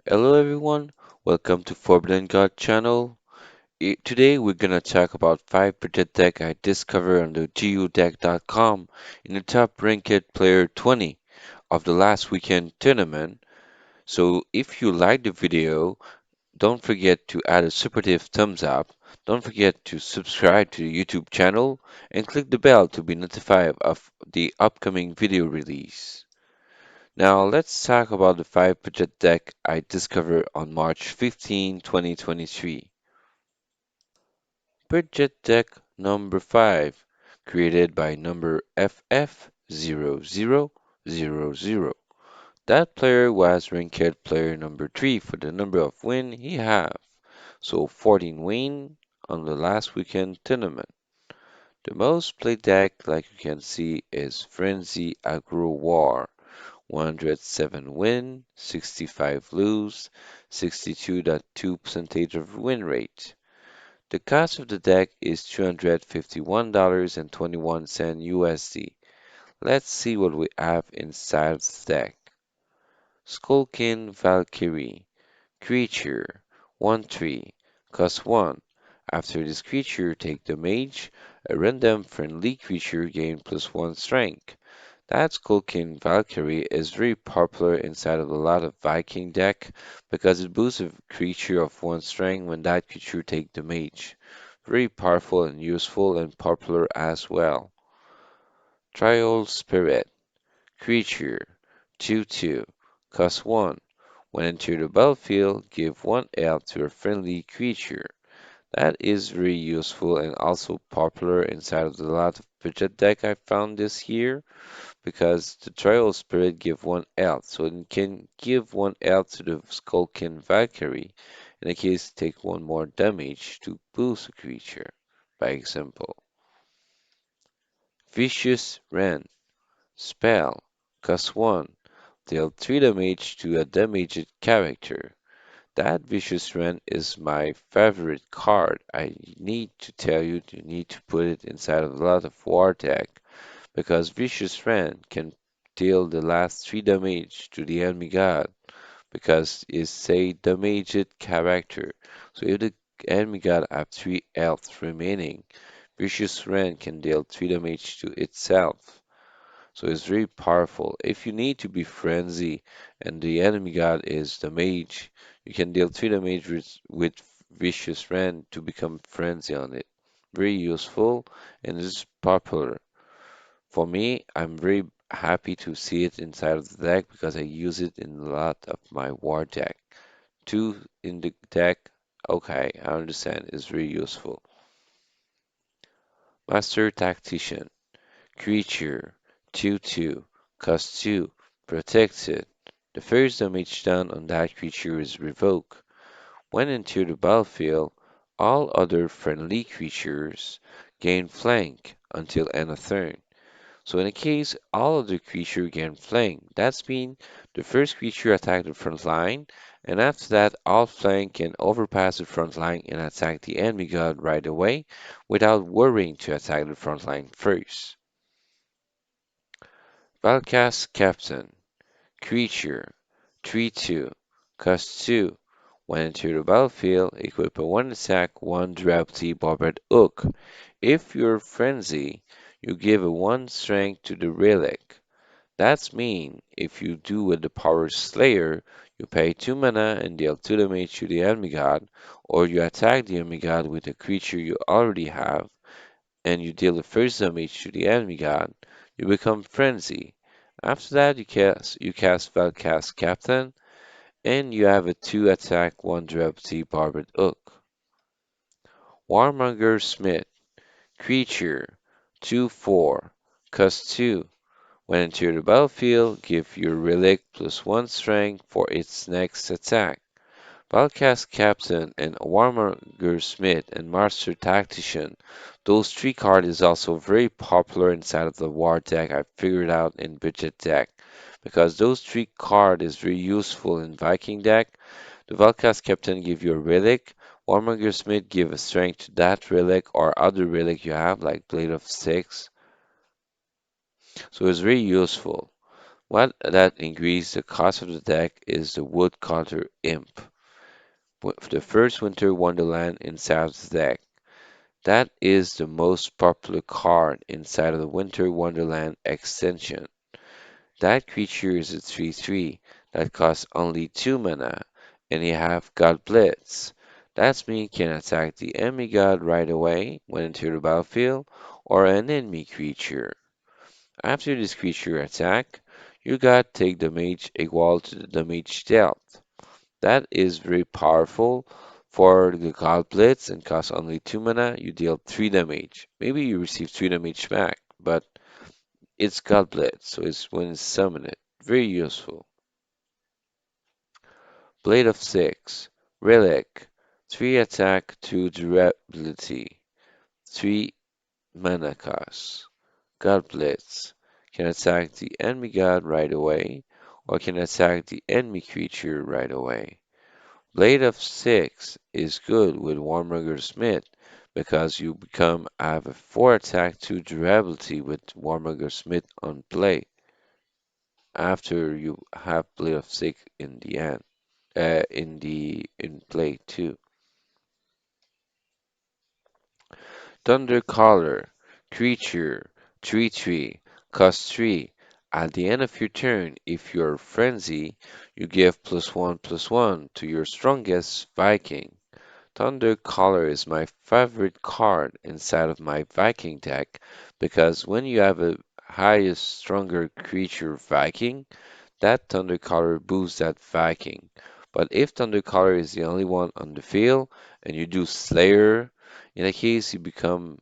Hello everyone, welcome to Forbidden God channel. Today we're gonna talk about 5 budget deck I discovered on the GUdeck.com in the top ranked player 20 of the last weekend tournament. So if you like the video, don't forget to add a supportive thumbs up. Don't forget to subscribe to the YouTube channel and click the bell to be notified of the upcoming video release. Now let's talk about the 5 budget deck I discovered on March 15, 2023. Budget deck number 5, created by number FF0000. That player was ranked player number 3 for the number of win he have, so 14 win on the last weekend tournament. The most played deck, like you can see, is Frenzy Aggro War. 107 win, 65 lose, 62.2 percentage of win rate. The cost of the deck is $251.21 USD. Let's see what we have inside of the deck. Skulkin Valkyrie. Creature. 1/3. Cost 1. After this creature take the mage, a random friendly creature gain +1 strength. That Skulking Valkyrie is very popular inside of a lot of Viking deck because it boosts a creature of 1 strength when that creature take the mage. Very powerful and useful and popular as well. Trial Spirit. Creature. 2/2. Cost 1. When enter the battlefield, give 1 health to a friendly creature. That is very useful and also popular inside of a lot of budget deck I found this year, because the Trial Spirit give 1 health, so it can give 1 health to the Skulkin Valkyrie in the case take 1 more damage to boost a creature. By example, Vicious Rend. Spell. Cost 1. Deal 3 damage to a damaged character. That Vicious Rend is my favorite card. I need to tell you, you need to put it inside of a lot of war deck, because Vicious Rend can deal the last 3 damage to the enemy god, because it's a damaged character. So if the enemy god have 3 health remaining, Vicious Rend can deal 3 damage to itself. So it's very powerful. If you need to be frenzy and the enemy god is the mage, you can deal 3 damage with Vicious Rend to become frenzy on it. Very useful and is popular. For me, I'm very happy to see it inside of the deck because I use it in a lot of my war deck. 2 in the deck, okay, I understand, is very useful. Master Tactician. Creature. 2/2. Cost 2. Protected. The first damage done on that creature is revoked. When into the battlefield, all other friendly creatures gain flank until end of turn. So in a case all of the creature gain flank, that's mean the first creature attack the front line, and after that all flank can overpass the front line and attack the enemy god right away without worrying to attack the front line first. Valkas Captain. Creature. 3/2. Cost 2. When enter the battlefield, equip a 1 attack, 1 drop barbed hook. If you're frenzy, you give a 1 strength to the relic. That's mean if you do with the Power Slayer, you pay 2 mana and deal 2 damage to the enemy god, or you attack the enemy god with a creature you already have, and you deal the first damage to the enemy god, you become Frenzy. After that, you cast Valcast Captain, and you have a 2 attack, 1 drop Barbed Hook. Warmonger Smith. Creature. 2/4. Cost 2. When enter the battlefield, give your relic +1 strength for its next attack. Balcast Captain and Warmonger Smith and Master Tactician. Those 3 cards is also very popular inside of the war deck I figured out in budget deck, because those 3 cards is very useful in Viking deck. The Valcast Captain give you a relic, Warmonger Smith give a strength to that relic or other relic you have, like Blade of Six. So it's very useful. What that increases the cost of the deck is the Woodcutter Imp, the first Winter Wonderland inside of the deck. That is the most popular card inside of the Winter Wonderland extension. That creature is a 3/3 that costs only 2 mana, and you have God Blitz. That means you can attack the enemy god right away when into the battlefield, or an enemy creature. After this creature attack, you got take damage equal to the damage dealt. That is very powerful for the God Blitz and costs only 2 mana, you deal 3 damage. Maybe you receive 3 damage back, but it's God Blitz, so it's when it's summoned. Very useful. Blade of Six, Relic, 3 attack, 2 durability, 3 mana cost. God Blitz can attack the enemy god right away, or can attack the enemy creature right away. Blade of Six is good with Warmonger Smith because you become have a 4 attack 2 durability with Warmonger Smith on play after you have Blade of Six in the end. In play too. Thundercaller, creature, 3/3, cost 3. At the end of your turn, if you're Frenzy, you give +1/+1 to your strongest Viking. Thundercaller is my favorite card inside of my Viking deck because when you have a highest stronger creature Viking, that Thundercaller boosts that Viking. But if Thundercaller is the only one on the field and you do Slayer, in that case you become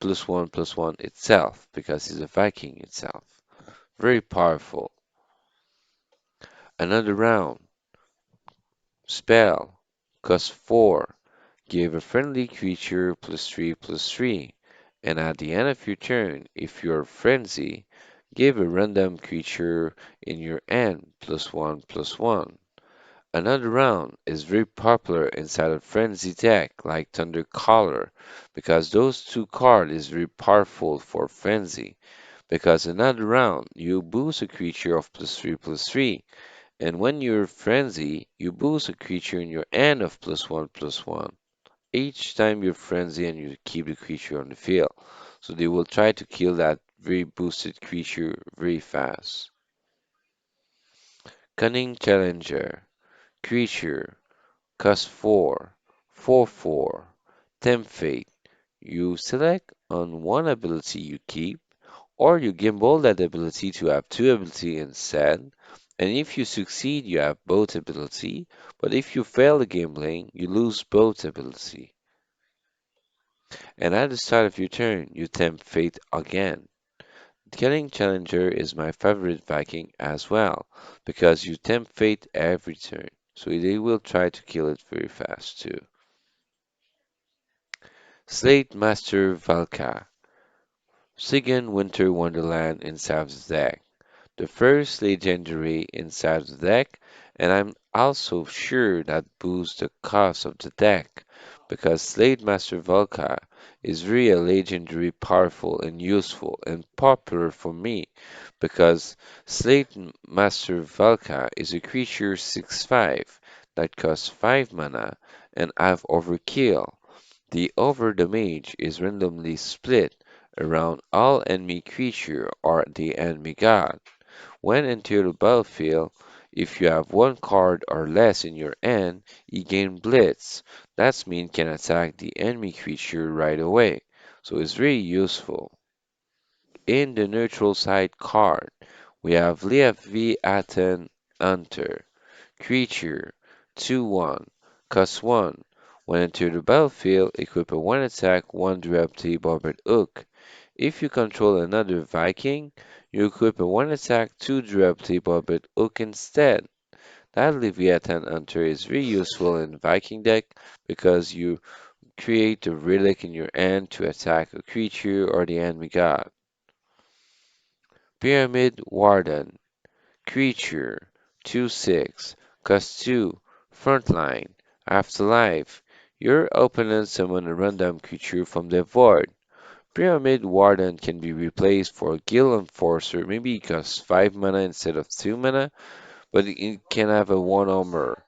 +1/+1 itself because he's a Viking itself. Very powerful. Another round. Spell. Cost 4. Give a friendly creature +3/+3. And at the end of your turn, if you're Frenzy, give a random creature in your end +1/+1. Another round is very popular inside of Frenzy deck like Thundercaller because those two cards is very powerful for Frenzy. Because another round you boost a creature of +3/+3, and when you're Frenzy, you boost a creature in your end of +1/+1. Each time you're Frenzy and you keep the creature on the field. So they will try to kill that very boosted creature very fast. Cunning Challenger. Creature. Cost 4, 4/4, Tempt Fate. You select on one ability you keep, or you gimbal that ability to have two ability instead. And if you succeed, you have both ability, but if you fail the gambling, you lose both ability. And at the start of your turn, you tempt fate again. Killing Challenger is my favorite Viking as well, because you tempt fate every turn, so they will try to kill it very fast too. Slate Master Valka, Sigen Winter Wonderland in Sav's deck. The first legendary inside the deck, and I'm also sure that boosts the cost of the deck, because Slade Master Volca is really a legendary powerful and useful and popular for me, because Master Volca is a creature 6/5 that costs 5 mana and have overkill. The over damage is randomly split around all enemy creature or the enemy god. When enter the battlefield, if you have one card or less in your hand, you gain Blitz. That means can attack the enemy creature right away, so it's really useful. In the neutral side card, we have Leviathan Hunter, creature, 2/1, cost 1. When enter the battlefield, equip a 1 attack, 1 durability barbed hook. If you control another Viking, you equip a 1 attack, 2 durability barbed hook instead. That Leviathan Hunter is very useful in Viking deck because you create a relic in your hand to attack a creature or the enemy god. Pyramid Warden, creature, 2/6, cost 2, frontline, afterlife. Your opponent summon a random creature from the void. Pyramid Warden can be replaced for Guild Enforcer, maybe it costs 5 mana instead of 2 mana, but it can have a 1 armor.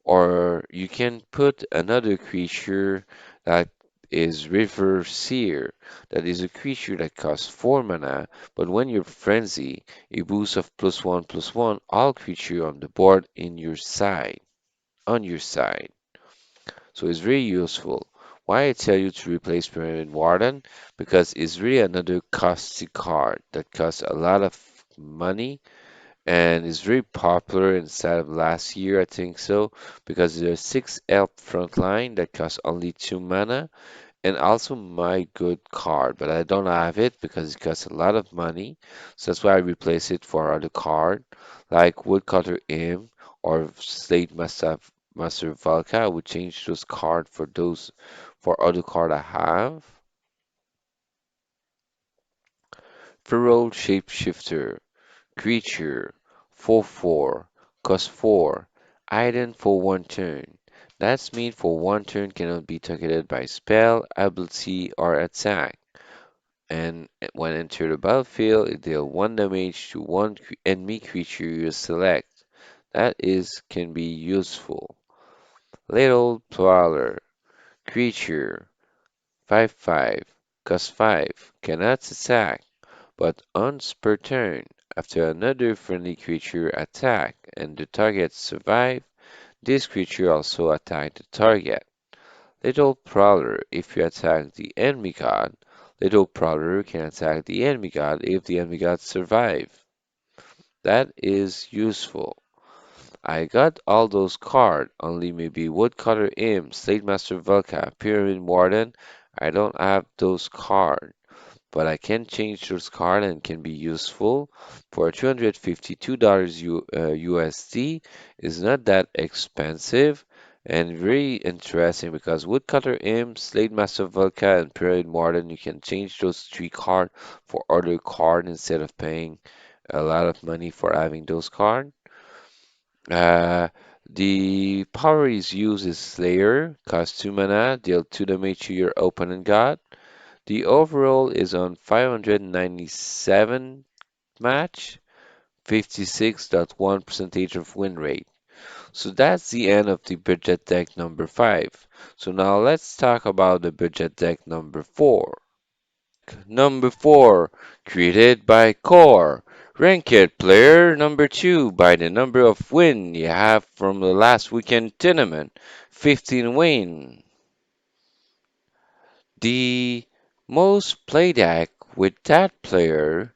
Or you can put another creature that is River Seer, that is a creature that costs 4 mana, but when you're Frenzy, a boost of +1/+1 all creature on the board on your side. So it's very useful. Why I tell you to replace Pyramid Warden? Because it's really another costly card that costs a lot of money and is very popular inside of last year, I think so, because there's 6 elf frontline that costs only 2 mana, and also my good card, but I don't have it because it costs a lot of money, so that's why I replace it for other card, like Woodcutter Imp or Master Valka. I would change those card for other card I have. Feral Shapeshifter. Creature 4/4 cost 4 item for 1 turn. That's mean for 1 turn cannot be targeted by spell, ability, or attack. And when enter the battlefield, it deal 1 damage to one enemy creature you select. That is can be useful. Little Prowler creature 5/5 cost 5 cannot attack. But once per turn, after another friendly creature attack and the target survive, this creature also attack the target. Little Prowler, if you attack the enemy god, Little Prowler can attack the enemy god if the enemy god survive. That is useful. I got all those cards, only maybe Woodcutter Imp, Slate Master Velka, Pyramid Warden. I don't have those cards. But I can change those cards and can be useful for $252 USD. Is not that expensive and very interesting because Woodcutter Imp, Slade Master Volca, and Period Warden, you can change those 3 cards for other card instead of paying a lot of money for having those cards. Uh, the power is used is Slayer, cost 2 mana, deal 2 damage to your opponent god. The overall is on 597 match, 56.1 percentage of win rate. So that's the end of the budget deck number 5. So now let's talk about the budget deck number 4. Number 4, created by KOR Ranked Player. Number 2, by the number of win you have from the last weekend tournament, 15 win. The most played deck with that player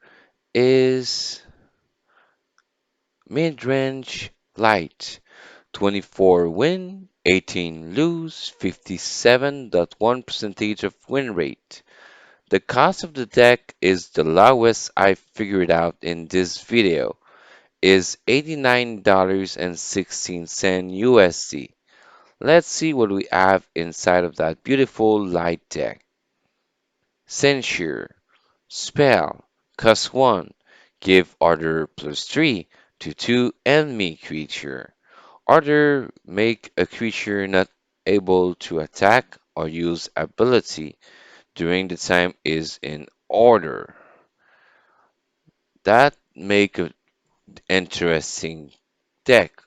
is Midrange Light. 24 win, 18 lose, 57.1 percentage of win rate. The cost of the deck is the lowest I figured out in this video, is $89.16 USD. Let's see what we have inside of that beautiful light deck. Censure. Spell. Cost 1. Give order +3 to 2 enemy creature. Order make a creature not able to attack or use ability during the time is in order. That make an interesting deck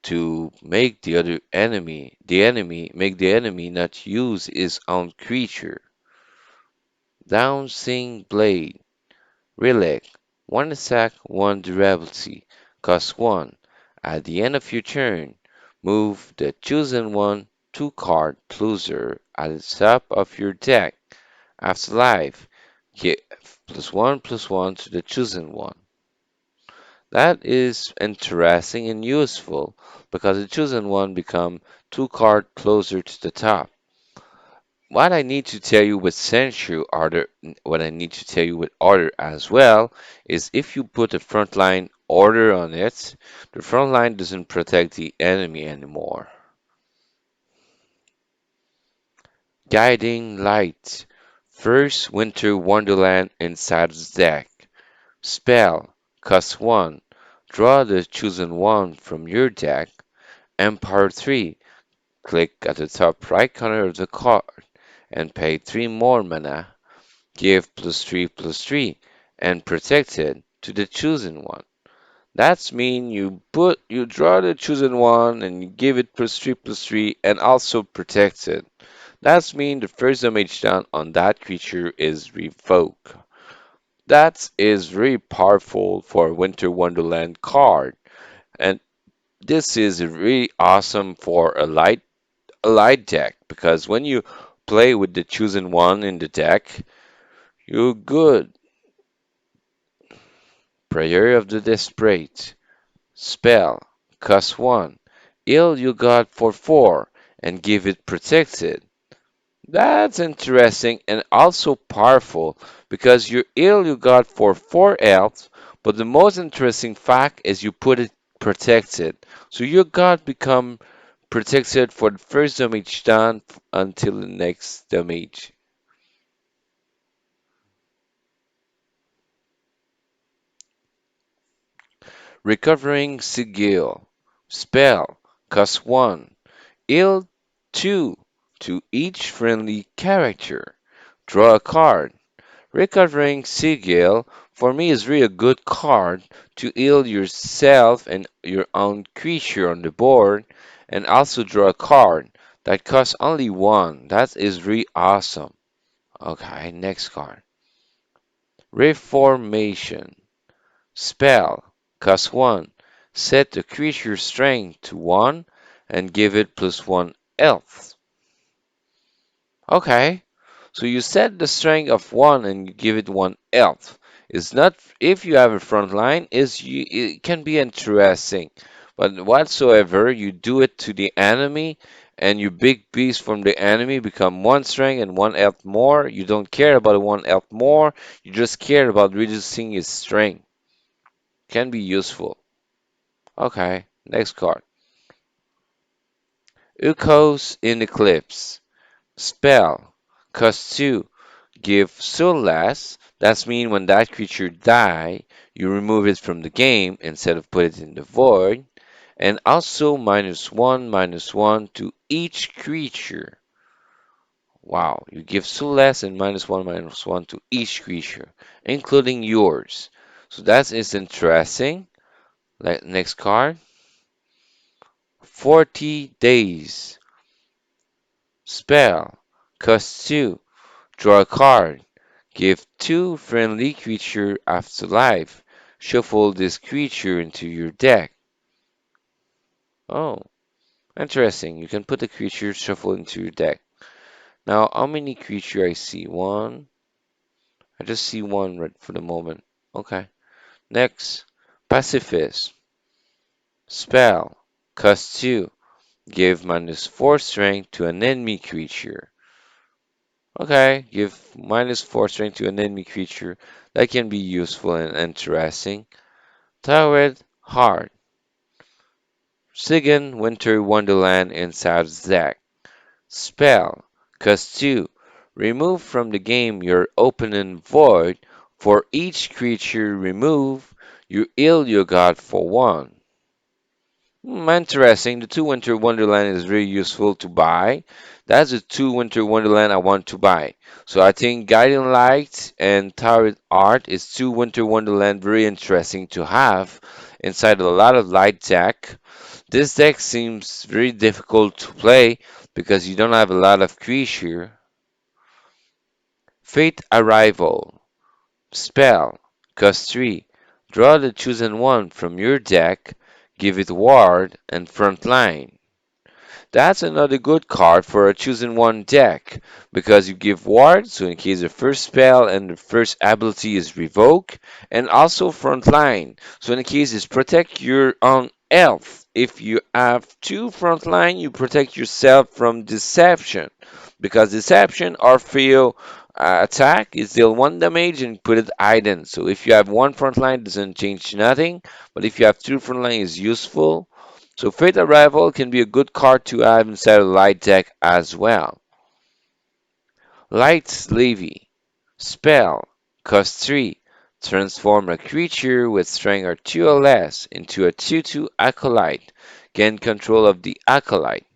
to make make the enemy not use his own creature. Downsing Blade. Relic. 1 attack, 1 durability. Cost 1. At the end of your turn, move the chosen one 2 card closer at the top of your deck. After life, give +1/+1 to the chosen one. That is interesting and useful because the chosen one become 2 card closer to the top. What I need to tell you with Senshu order, what I need to tell you with order as well, is if you put a frontline order on it, the frontline doesn't protect the enemy anymore. Guiding Light. First Winter Wonderland inside the deck. Spell. Cost 1. Draw the chosen one from your deck. Empire 3. Click at the top right corner of the card and pay 3 more mana. give +3/+3 and protected to the chosen one. That's mean you draw the chosen one and you give it +3/+3 and also protected. That's mean the first damage done on that creature is revoked. That is very powerful for a Winter Wonderland card, and this is really awesome for a light deck because when you play with the chosen one in the deck, you're good. Prayer of the Desperate. Spell. Cost 1. Ill you got for 4 and give it protected. That's interesting and also powerful because your ill you got for 4 health, but the most interesting fact is you put it protected. So your god become protected for the first damage done until the next damage. Recovering Sigil. Spell. Cost 1. Ill 2 to each friendly character. Draw a card. Recovering Sigil for me is really a good card to heal yourself and your own creature on the board and also draw a card that costs only 1. That is really awesome. Okay, next card. Reformation. Spell. Cost 1. Set the creature strength to 1 and give it +1 health. Okay, so you set the strength of 1 and you give it 1 health. It's not if you have a front line, it can be interesting. But whatsoever you do it to the enemy and your big beast from the enemy become 1 strength and 1 health more, you don't care about 1 health more, you just care about reducing his strength. Can be useful. Okay, next card. Ukos in Eclipse. Spell. Cost 2. Give Soulless. That's mean when that creature die, you remove it from the game instead of put it in the void. And also -1/-1 to each creature. Wow, you give Soulless and -1/-1 to each creature, including yours. So that is interesting. Next card. 40 days. Spell. Cost 2. Draw a card. Give 2 friendly creature afterlife. Shuffle this creature into your deck. Oh, interesting. You can put the creature shuffle into your deck. Now, how many creature I see? One. I just see one right for the moment. Okay. Next, Pacifist. Spell. Cost 2. Give -4 strength to an enemy creature. Okay, give -4 strength to an enemy creature. That can be useful and interesting. Towed Heart. Sigan Winter Wonderland inside Zack. Spell. Cost 2. Remove from the game your opponent void. For each creature remove, you heal your god for 1. Interesting. The 2 Winter Wonderland is very useful to buy. That's the 2 Winter Wonderland I want to buy. So I think Guiding Light and Tower Art is 2 Winter Wonderland very interesting to have inside a lot of light deck. This deck seems very difficult to play because you don't have a lot of creature. Fate Arrival. Spell. Cost 3. Draw the chosen one from your deck, give it ward and front line. That's another good card for a chosen one deck because you give ward, so in case the first spell and the first ability is revoked, and also front line, so in case it's protect your own health. If you have 2 front line, you protect yourself from deception because deception or fail attack is deal 1 damage and put it hidden. So if you have 1 front line, it doesn't change nothing, but if you have 2 front line, is useful. So Fate Arrival can be a good card to have inside a light deck as well. Light Levy. Spell. Cost 3. Transform a creature with strength or 2 or less into a 2/2 Acolyte. Gain control of the Acolyte.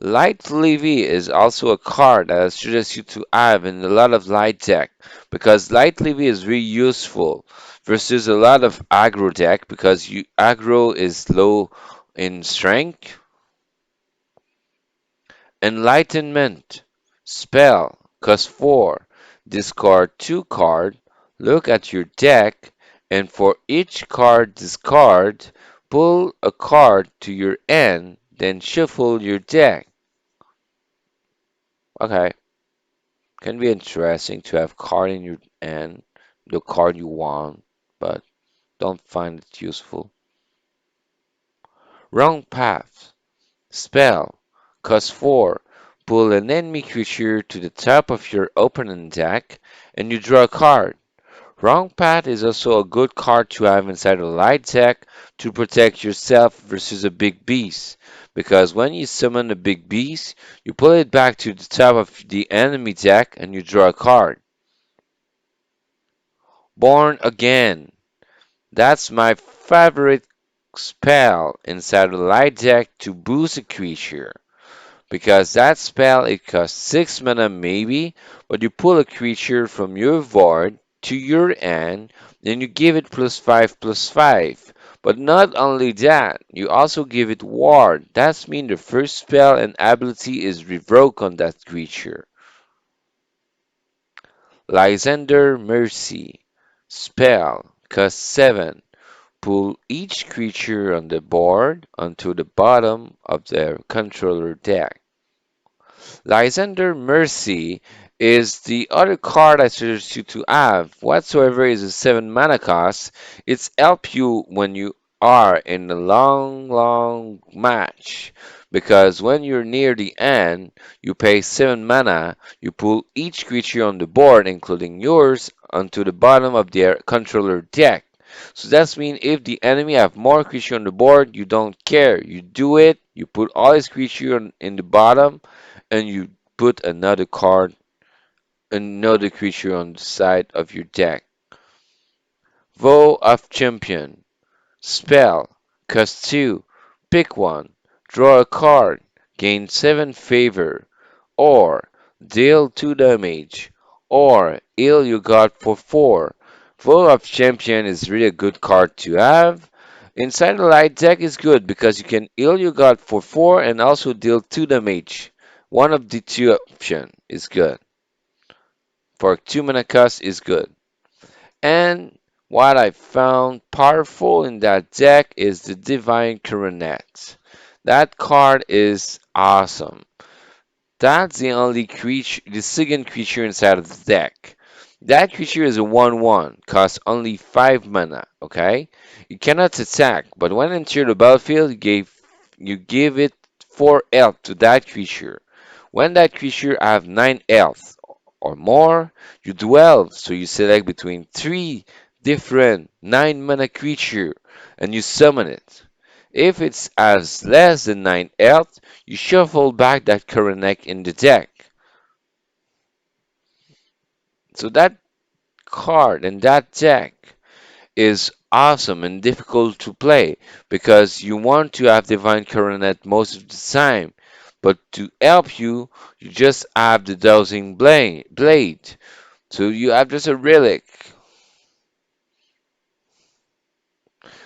Light Levy is also a card that I suggest you to have in a lot of light deck because Light Levy is really useful versus a lot of aggro deck because aggro is low in strength. Enlightenment spell cost 4. Discard 2 card. Look at your deck and for each card discard, pull a card to your end, then shuffle your deck. Okay. Can be interesting to have card in your hand, the card you want, but don't find it useful. Wrong path. Spell. Cost 4. Pull an enemy creature to the top of your opponent deck, and you draw a card. Wrong path is also a good card to have inside a light deck to protect yourself versus a big beast. Because when you summon a big beast, you pull it back to the top of the enemy deck and you draw a card. Born Again. That's my favorite spell inside a light deck to boost a creature. Because that spell it costs 6 mana maybe, but you pull a creature from your board to your end, then you give it +5/+5. But not only that, you also give it ward. That means the first spell and ability is revoked on that creature. Lysander Mercy. Spell costs 7. Pull each creature on the board onto the bottom of their controller deck. Lysander Mercy is the other card I suggest you to have. Whatsoever is a 7 mana cost, it's help you when you are in a long match. Because when you're near the end, you pay 7 mana, you pull each creature on the board, including yours, onto the bottom of their controller deck. So that means if the enemy have more creature on the board, you don't care. You do it, you put all his creature in the bottom, and you put another creature on the side of your deck. Vow of Champion. Spell. Cost 2. Pick one. Draw a card. Gain 7 favor. Or deal 2 damage. Or heal your god for 4. Vow of Champion is really a good card to have. Inside the light deck is good because you can heal your god for 4 and also deal 2 damage. One of the two option is good. For 2 mana cost is good. And what I found powerful in that deck is the Divine Coronet. That card is awesome. That's the only creature, the second creature inside of the deck. That creature is a 1/1, costs only 5 mana, okay? You cannot attack, but when enter the battlefield, you give it 4 health to that creature. When that creature have 9 health or more, you dwell, so you select between 3 different 9 mana creature and you summon it. If it has less than 9 health, you shuffle back that current deck in the deck. So that card and that deck is awesome and difficult to play because you want to have Divine Coronet most of the time. But to help you, you just have the Dowsing Blade. So you have just a relic.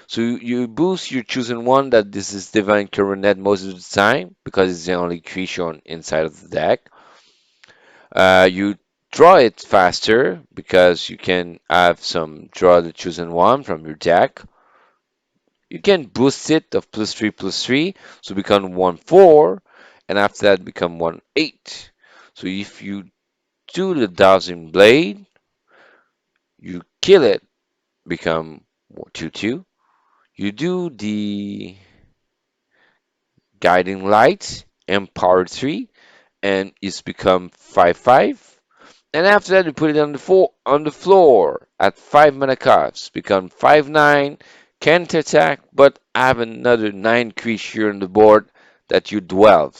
So you boost your chosen one that this is Divine Coronet most of the time because it's the only creature inside of the deck. You draw it faster because you can have some draw the chosen one from your deck. You can boost it of +3/+3, so become 1/4, and after that become 1/8. So if you do the Dowsing Blade, you kill it, become 2/2. You do the Guiding Light, Empower 3, and it's become 5/5. And after that, you put it on the floor at 5 mana cost. Become 5/9, can't attack, but have another 9 creature on the board that you dwell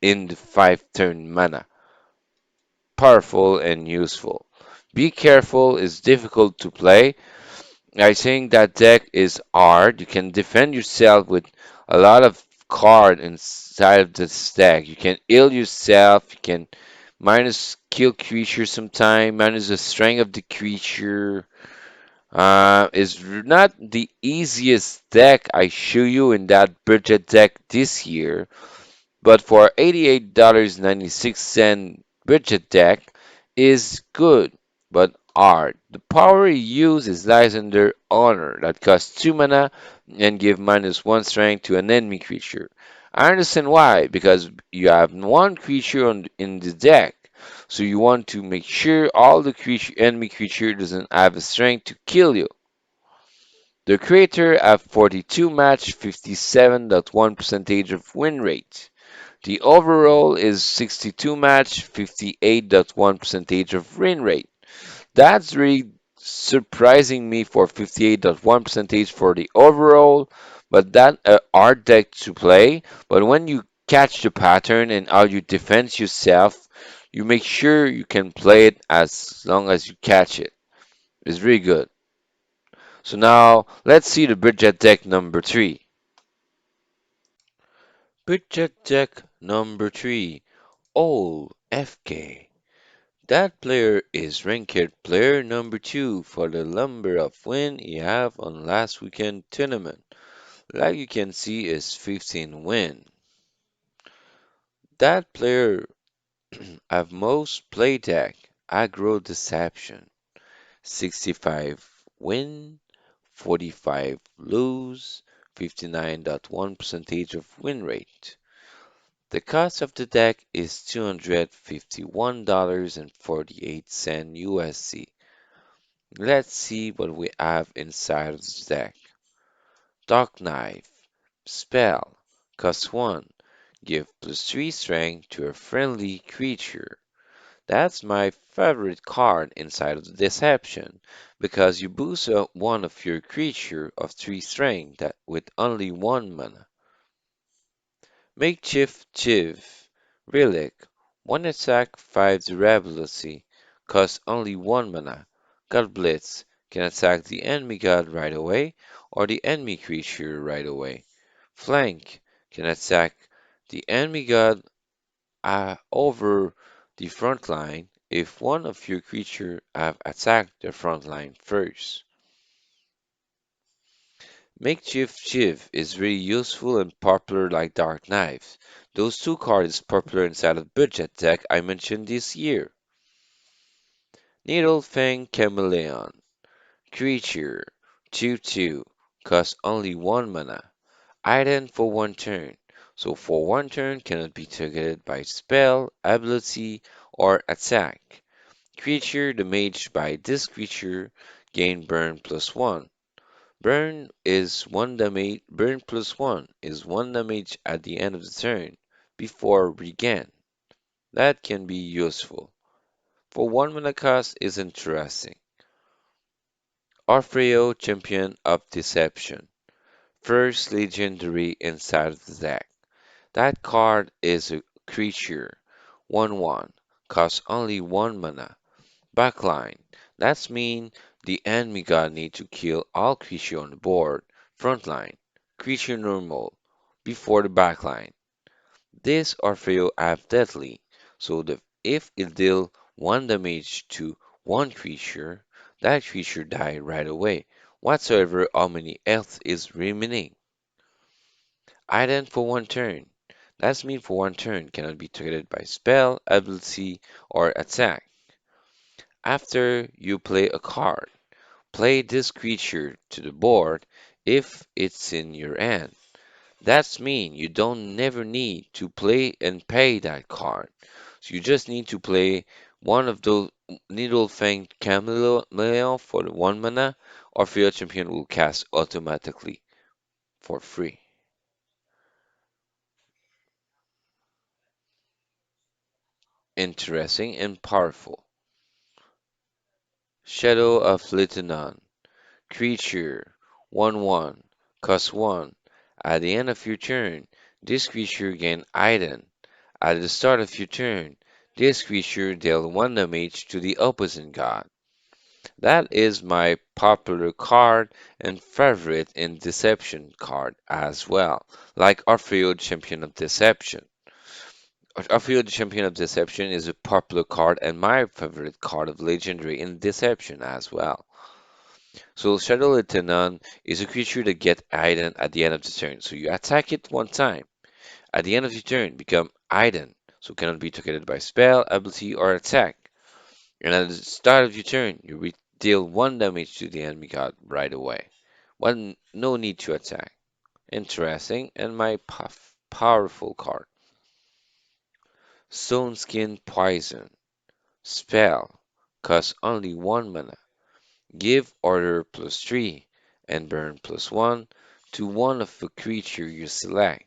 in the 5 turn mana. Powerful and useful. Be careful, it's difficult to play. I think that deck is hard. You can defend yourself with a lot of card inside of this deck. You can heal yourself, you can minus kill creature sometime, minus the strength of the creature. Is not the easiest deck I show you in that budget deck this year, but for $88.96 budget deck is good, but hard. The power you use is lies under honor that costs 2 mana and give -1 strength to an enemy creature. I understand why, because you have one creature in the deck, so you want to make sure all the enemy creature doesn't have a strength to kill you. The creator have 42 match, 57.1 percentage of win rate. The overall is 62 match, 58.1 percentage of win rate. That's really surprising me for 58.1 percentage for the overall, but that hard deck to play. But when you catch the pattern and how you defend yourself, you make sure you can play it as long as you catch it. It's really good. So now let's see the budget deck number 3. Budget deck number 3. All FK. That player is ranked player number 2 for the number of win he have on last weekend tournament. Like you can see is 15 win. That player have most play deck Aggro Deception. 65 win, 45 lose, 59.1 percentage of win rate. The cost of the deck is $251.48 USD. Let's see what we have inside of the deck. Dark Knife. Spell. Cost 1. Give +3 strength to a friendly creature. That's my favorite card inside of the Deception, because you boost up one of your creature of 3 strength that with only 1 mana. Makeshift Chief. Relic. 1 attack, 5 durability. Costs only 1 mana. God Blitz. Can attack the enemy god right away or the enemy creature right away. Flank. Can attack the enemy god over the front line if one of your creature have attacked the front line first. Makeshift Chief is really useful and popular like Dark Knives. Those two cards is popular inside of budget deck I mentioned this year. Needlefang Chameleon. Creature. 2/2. Costs only 1 mana. Item for 1 turn. So for 1 turn cannot be targeted by spell, ability, or attack. Creature damaged by this creature gain burn +1. Burn +1 is 1 damage at the end of the turn before regain. That can be useful. For 1 mana cost is interesting. Orfeo Champion of Deception. First legendary inside of the deck. That card is a creature. 1/1. Costs only 1 mana. Backline. That's mean the enemy god need to kill all creature on the board. Frontline. Creature normal. Before the backline. This Orfeo have deadly, so if it deal 1 damage to one creature, that creature die right away, whatsoever how many health is remaining. Item for 1 turn. That's mean for 1 turn cannot be targeted by spell, ability, or attack. After you play a card, play this creature to the board if it's in your hand. That's mean you don't never need to play and pay that card. So you just need to play one of those Needlefang Chameleon for the 1 mana, or Field Champion will cast automatically for free. Interesting and powerful. Shadow of Litanon. Creature 1/1. Cost 1. At the end of your turn, this creature gain item. At the start of your turn, this creature dealt 1 damage to the opposing god. That is my popular card and favorite in Deception card as well. Like Orfeo Champion of Deception. Orfeo Champion of Deception is a popular card and my favorite card of Legendary in Deception as well. So Shadow Lieutenant is a creature that get hidden at the end of the turn. So you attack it one time. At the end of your turn, become hidden. So cannot be targeted by spell, ability, or attack. And at the start of your turn, you deal one damage to the enemy god right away. One, no need to attack. Interesting, and my powerful card. Stone Skin Poison. Spell. Costs only 1 mana. Give order +3 and burn +1 to one of the creature you select.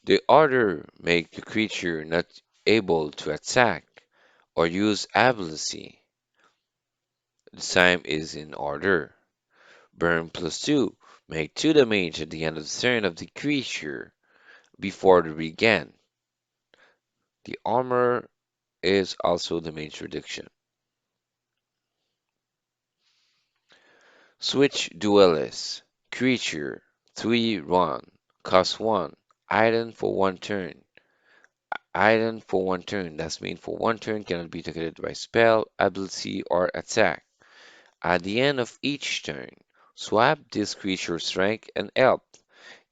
The order make the creature not able to attack or use ability. The time is in order. Burn +2. Make 2 damage at the end of the turn of the creature before the regain. The armor is also damage reduction. Switch Duelist. Creature 3/1. Cost 1. Item for 1 turn. Item for 1 turn. That's mean for 1 turn cannot be targeted by spell, ability, or attack. At the end of each turn, swap this creature's strength and health.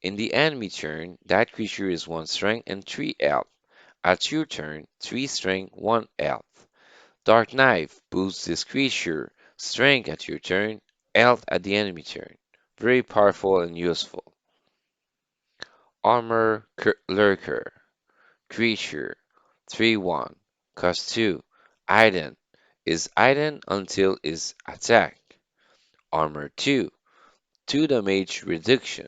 In the enemy turn, that creature is 1 strength and 3 health. At your turn, 3 strength, 1 health. Dark Knife boosts this creature strength at your turn, health at the enemy turn. Very powerful and useful. Armor Lurker. Creature 3/1. Cost 2. Item. Is item until is attack. Armor 2. 2 damage reduction.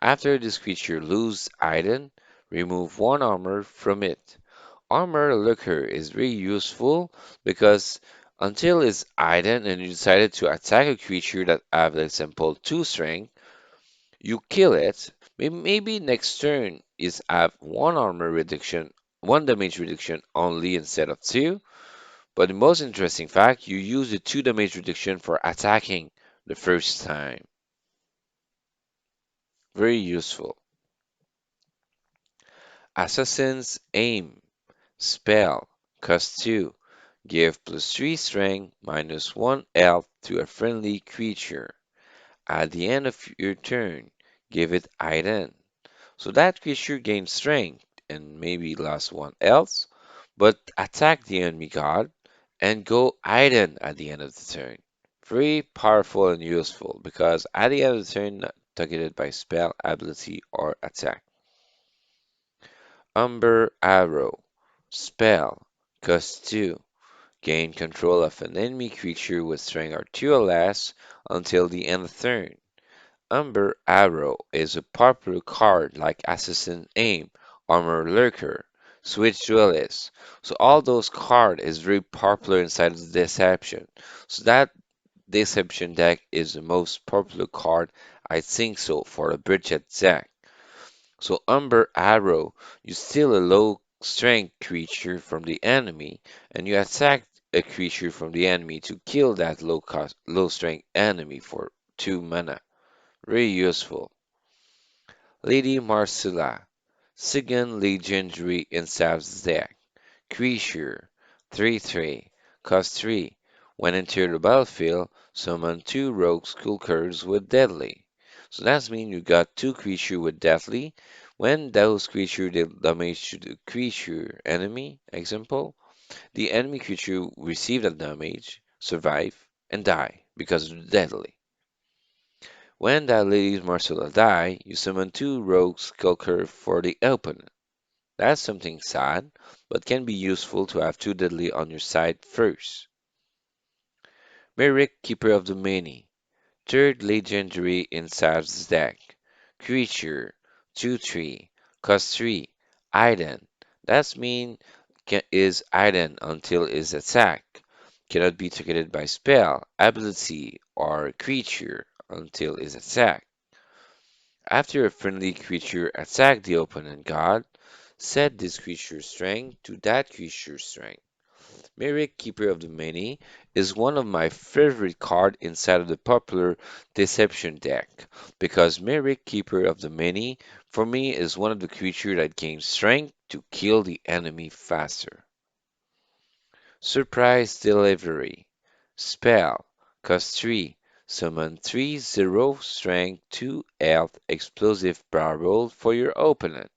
After this creature loses item, remove 1 armor from it. Armor Looker is very useful because until it's item and you decided to attack a creature that have, for example, 2 strength, you kill it. Maybe next turn is have 1 armor reduction, 1 damage reduction only instead of 2. But the most interesting fact, you use the 2 damage reduction for attacking the first time. Very useful. Assassin's Aim. Spell. Cost 2. Give +3 strength, -1 health to a friendly creature. At the end of your turn, give it item. So that creature gains strength and maybe lost 1 health, but attack the enemy god and go item at the end of the turn. Very powerful and useful because at the end of the turn, not targeted by spell, ability, or attack. Umber Arrow. Spell. Cost 2. Gain control of an enemy creature with strength or 2 or less until the end of the turn. Umber Arrow is a popular card like Assassin Aim, Armor Lurker, Switch Duelist. So all those cards is very popular inside of the Deception. So that Deception deck is the most popular card, I think so, for a budget deck. So Umber Arrow, you steal a low strength creature from the enemy, and you attack a creature from the enemy to kill that low strength enemy for 2 mana. Very useful. Lady Marcella, second legendary in Sav's deck. Creature 3/3, cost 3. When entered the battlefield, summon 2 rogue skulkers with deadly. So that means you got 2 creatures with deadly. When those creatures deal damage to the creature enemy, example, the enemy creature receive that damage, survive, and die because of the deadly. When that Lady Marcella die, you summon 2 rogue skulker for the opponent. That's something sad, but can be useful to have 2 deadly on your side first. Merrick, Keeper of the Many, third legendary in Sav's deck. Creature, 2/3, cost 3, Iden. That's mean is Iden until is attack. Cannot be targeted by spell, ability, or creature until is attack. After a friendly creature attacks the opponent god, set this creature's strength to that creature's strength. Myriad Keeper of the Many is one of my favorite cards inside of the popular Deception deck because Myriad Keeper of the Many for me is one of the creatures that gains strength to kill the enemy faster. Surprise Delivery Spell Cost 3 Summon 3/0 Strength 2 Health Explosive Barrel for your opponent.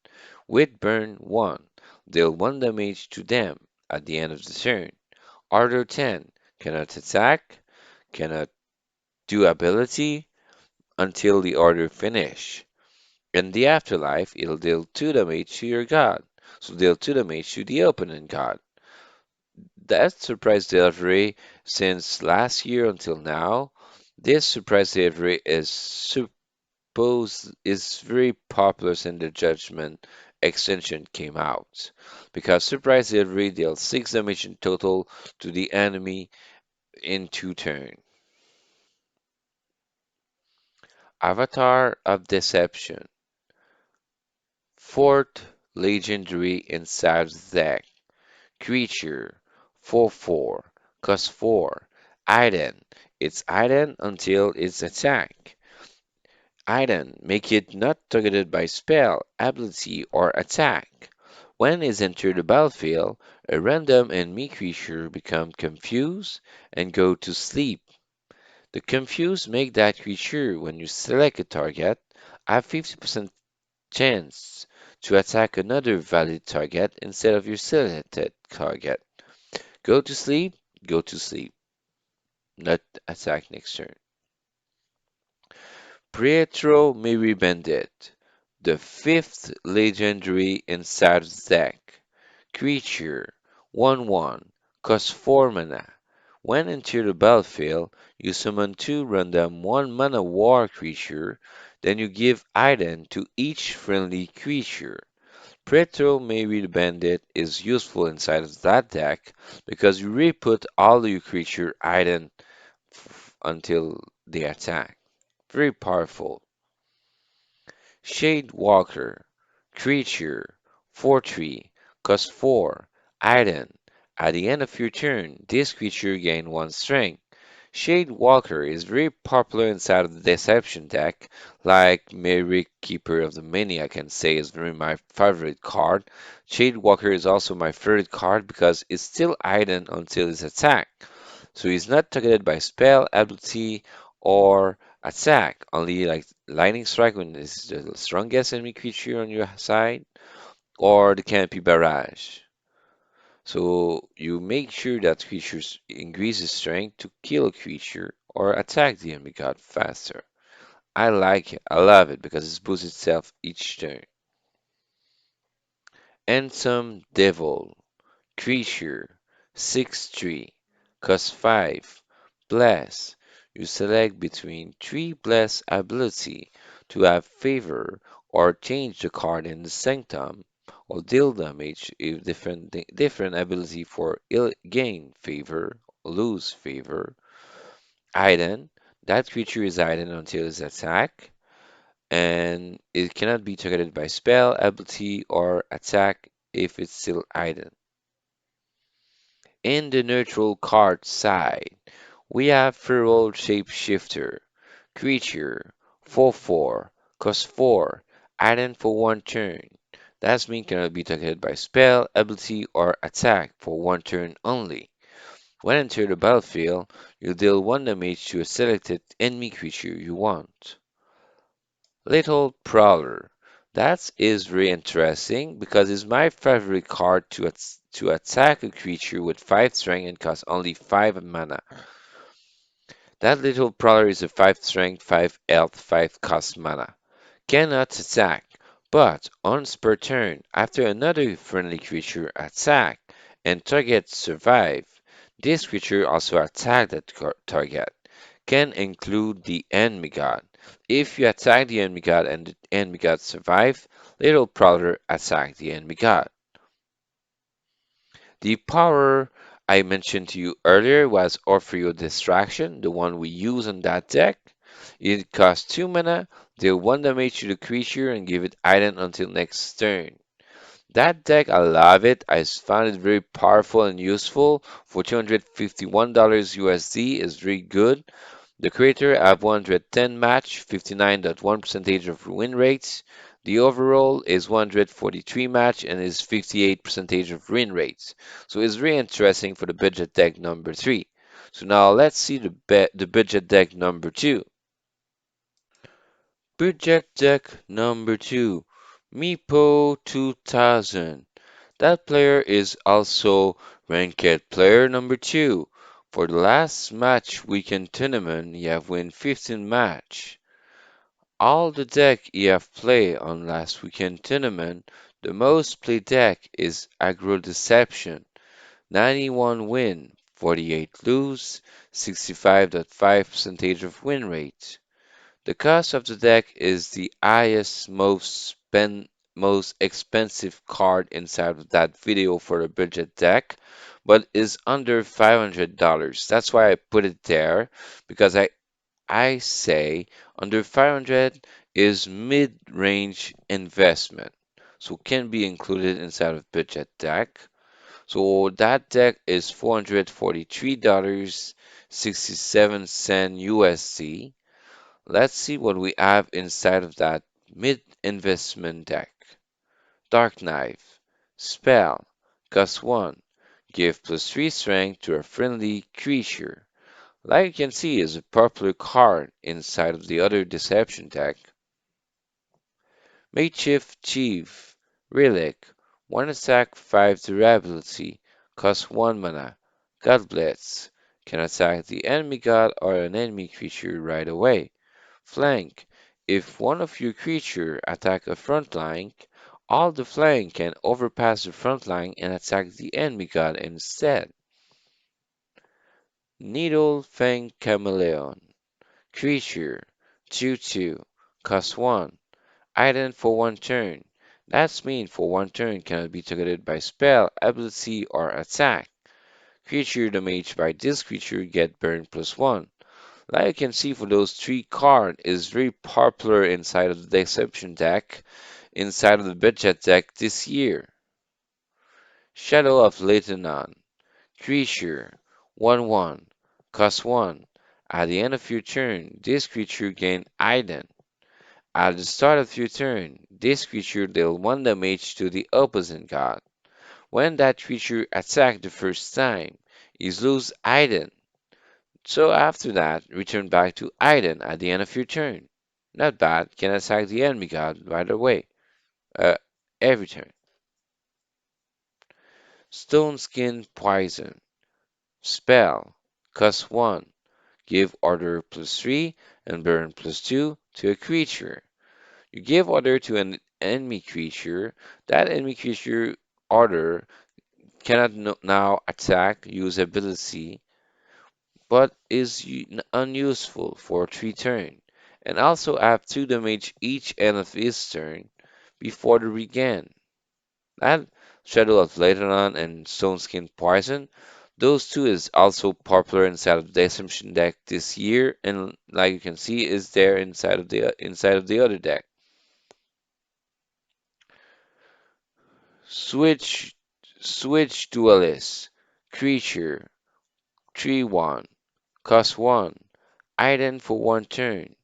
With burn 1, deal 1 damage to them at the end of the turn. Order 10 cannot attack, cannot do ability until the order finish. In the afterlife, it'll deal 2 damage to your god, so deal 2 damage to the opponent god. That surprise delivery since last year until now, this surprise delivery is very popular since the Judgment extension came out. Because surprise delivery deals 6 damage in total to the enemy in 2 turns. Avatar of Deception. Fourth legendary inside the deck. Creature 4/4. Cost 4. Item. It's item until its attack. Item. Make it not targeted by spell, ability, or attack. When it's entered the battlefield, a random enemy creature become confused and go to sleep. The confused make that creature, when you select a target, have 50% chance to attack another valid target instead of your selected target. Go to sleep, not attack next turn. Pietro Miri Bandit, the fifth legendary inside the deck. Creature 1/1, costs 4 mana. When enter the battlefield, you summon 2 random 1 mana war creature, then you give item to each friendly creature. Pretro Maybe the Bandit is useful inside of that deck because you re-put all your creature item until they attack. Very powerful. Shade Walker. Creature. 4/3. Cost 4. Item. At the end of your turn, this creature gain 1 strength. Shade Walker is very popular inside of the Deception deck, like Mary Keeper of the Many, I can say is very my favorite card. Shade Walker is also my favorite card because it's still item until its attack. So he's not targeted by spell, ability, or attack. Only like Lightning Strike when it's the strongest enemy creature on your side, or the Canopy Barrage. So you make sure that creatures increases strength to kill a creature or attack the enemy god faster. I like it. I love it because it boosts itself each turn. Ensom Devil. Creature. 6/3. Cost 5. Bless. You select between 3 Bless ability to have favor or change the card in the sanctum or deal damage if different ability for gain favor, lose favor. Item. That creature is item until its attack, and it cannot be targeted by spell, ability, or attack if it's still item. In the neutral card side, we have Feral Shapeshifter. Creature 4/4, cost 4, item for 1 turn. That means cannot be targeted by spell, ability, or attack for 1 turn only. When enter the battlefield, you deal 1 damage to a selected enemy creature you want. Little Prowler. That is very interesting because it's my favorite card to attack a creature with 5 strength and cost only 5 mana. That Little Prowler is a 5 strength, 5 health, 5 cost mana. Cannot attack, but once per turn, after another friendly creature attack and target survive, this creature also attack that target. Can include the enemy god. If you attack the enemy god and the enemy god survive, Little Prowler attack the enemy god. The power I mentioned to you earlier was Orfeo Distraction, the one we use on that deck. It costs 2 mana, deal 1 damage to the creature, and give it item until next turn. That deck, I love it. I found it very powerful and useful. For $251 USD is very good. The creator have 110 match, 59.1 percentage of win rates. The overall is 143 match and is 58 percentage of win rates. So it's very interesting for the budget deck number 3. So now let's see the budget deck number 2. Budget deck number 2, Meepo 2000. That player is also ranked player number 2. For the last match weekend tournament, you have win 15 match. All the deck you have played on last weekend tournament, the most played deck is Aggro Deception. 91 win, 48 lose, 65.5 percentage of win rate. The cost of the deck is the highest, most expensive card inside of that video for a budget deck, but is under $500. That's why I put it there because I say under 500 is mid-range investment, so can be included inside of budget deck. So that deck is $443.67 USD. Let's see what we have inside of that mid-investment deck. Dark Knife. Spell. Cost 1. Give plus 3 strength to a friendly creature. Like you can see is a popular card inside of the other Deception deck. Makeshift Chief. Relic. 1 attack, 5 durability. Cost 1 mana. God Blitz. Can attack the enemy god or an enemy creature right away. Flank. If one of your creatures attack a front line, all the flank can overpass the front line and attack the enemy god instead. Needle Fang Chameleon. Creature. 2/2. Cost 1. Item for 1 turn. That's mean for 1 turn cannot be targeted by spell, ability, or attack. Creature damaged by this creature get burn plus 1. Like you can see for those 3 cards is very popular inside of the Deception deck, inside of the budget deck this year. Shadow of Lebanon. Creature. 1/1. Cost 1. At the end of your turn, this creature gain item. At the start of your turn, this creature deal 1 damage to the opposing god. When that creature attacks the first time, is lose item. So after that, return back to Iden at the end of your turn. Not bad, can attack the enemy god right away. Uh, every turn. Stone Skin Poison. Spell. Cost 1. Give order plus 3 and burn plus 2 to a creature. You give order to an enemy creature. That enemy creature order cannot now attack, use ability, but is unuseful for 3 turns, and also have 2 damage each end of his turn before the regain. That Shadow of Lebanon and Stoneskin Poison, those two is also popular inside of the Assumption deck this year, and like you can see, is there inside of the other deck. Switch Switch Duelist Creature 3/1 Cost 1 Item for 1 turn.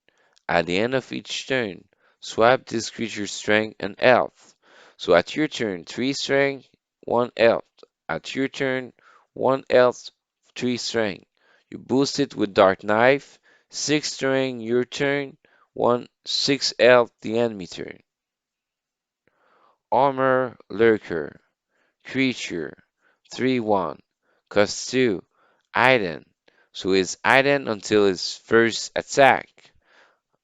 At the end of each turn, swap this creature's strength and health. So at your turn, 3 strength, 1 health. At your turn, 1 health, 3 strength. You boost it with Dark Knife, 6 strength your turn, 1 6 health the enemy turn. Armor Lurker, creature, 3/1, cost 2, item. So it's item until its first attack.